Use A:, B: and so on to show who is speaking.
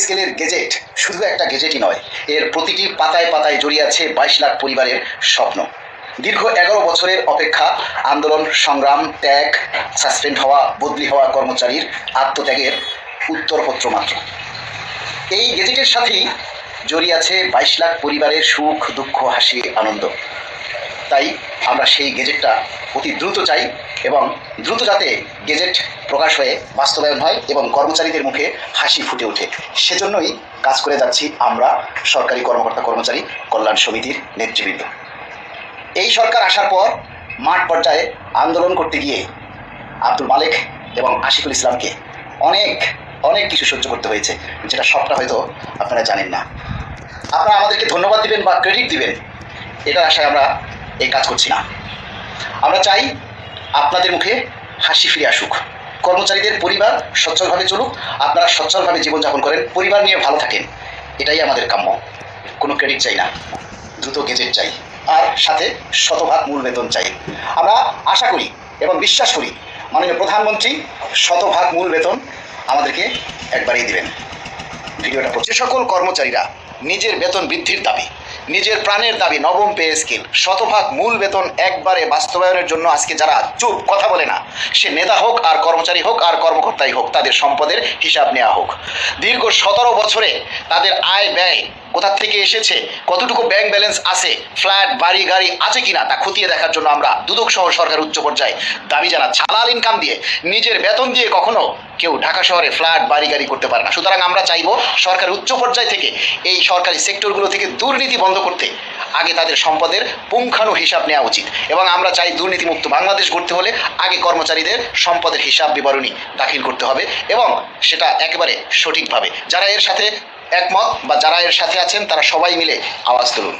A: স্কেলের গেজেট শুধু একটা গেজেটই নয়, এর প্রতিটি পাতায় পাতায় জড়িয়ে আছে 22 লাখ পরিবারের স্বপ্ন। দীর্ঘ 11 বছরের অপেক্ষা, আন্দোলন, সংগ্রাম, ত্যাগ, সাসপেন্ড হওয়া, বদলি হওয়া কর্মচারীর আত্মত্যাগের উত্তরপত্র মাত্র। এই গেজেটের সাথেই জড়িয়ে আছে 22 লাখ পরিবারের সুখ, দুঃখ, হাসি, আনন্দ। তাই আমরা সেই গেজেটটা অতি দ্রুত চাই এবং দ্রুত যাতে গেজেট প্রকাশ হয়ে বাস্তবায়ন হয় এবং কর্মচারীদের মুখে হাসি ফুটে ওঠে, সেজন্যই কাজ করে যাচ্ছি আমরা সরকারি কর্মকর্তা কর্মচারী কল্যাণ সমিতির নেতৃবৃন্দ। এই সরকার আসার পর মাঠ পর্যায়ে আন্দোলন করতে গিয়ে আব্দুল মালেক এবং আশিকুল ইসলামকে অনেক কিছু সহ্য করতে হয়েছে, যেটা সবটা হয়তো আপনারা জানেন না। আপনারা আমাদেরকে ধন্যবাদ দিবেন বা ক্রেডিট দিবেন, এটার আশায় আমরা এই কাজ করছি না। আমরা চাই আপনাদের মুখে হাসি ফিরে আসুক, কর্মচারীদের পরিবার সচ্ছলভাবে চলুক, আপনারা সচ্ছলভাবে জীবনযাপন করেন, পরিবার নিয়ে ভালো থাকেন, এটাই আমাদের কাম্য। কোনো ক্রেডিট চাই না, দ্রুত গেজেট চাই, আর সাথে শতভাগ মূল বেতন চাই। আমরা আশা করি এবং বিশ্বাস করি মাননীয় প্রধানমন্ত্রী শতভাগ মূল বেতন আমাদেরকে একবারেই দিবেন। ভিডিওটা যে সকল কর্মচারীরা নিজের বেতন বৃদ্ধির দাবি, নিজের প্রাণের দাবি নবম পে স্কেল, শতভাগ মূল বেতন একবারে বাস্তবায়নের জন্য আজকে যারা চুপ, কথা বলে না, সে নেতা হোক আর কর্মচারী হোক আর কর্মকর্তাই হোক, তাদের সম্পদের হিসাব নেওয়া হোক। দীর্ঘ 17 বছরে তাদের আয় ব্যয় কোথা থেকে এসেছে, কতটুকু ব্যাংক ব্যালেন্স আছে, ফ্ল্যাট, বাড়ি, গাড়ি আছে কিনা তা খতিয়ে দেখার জন্য আমরা দুদক সহ সরকার উচ্চ পর্যায়ে দাবি জানাচ্ছি। হালাল ইনকাম দিয়ে, নিজের বেতন দিয়ে কখনো কেউ ঢাকা শহরে ফ্ল্যাট, বাড়ি, গাড়ি করতে পারে না। সুতরাং আমরা চাইবো সরকারের উচ্চ পর্যায় থেকে এই সরকারি সেক্টরগুলো থেকে দুর্নীতি বন্ধ করতে আগে তাদের সম্পদের পুঙ্খানু হিসাব নেওয়া উচিত, এবং আমরা চাই দুর্নীতিমুক্ত বাংলাদেশ গড়তে হলে আগে কর্মচারীদের সম্পদের হিসাব বিবরণী দাখিল করতে হবে, এবং সেটা একেবারে সঠিকভাবে। যারা এর সাথে একমত বা যারা এর সাথে আছেন তারা সবাই মিলে আওয়াজ তুলুন।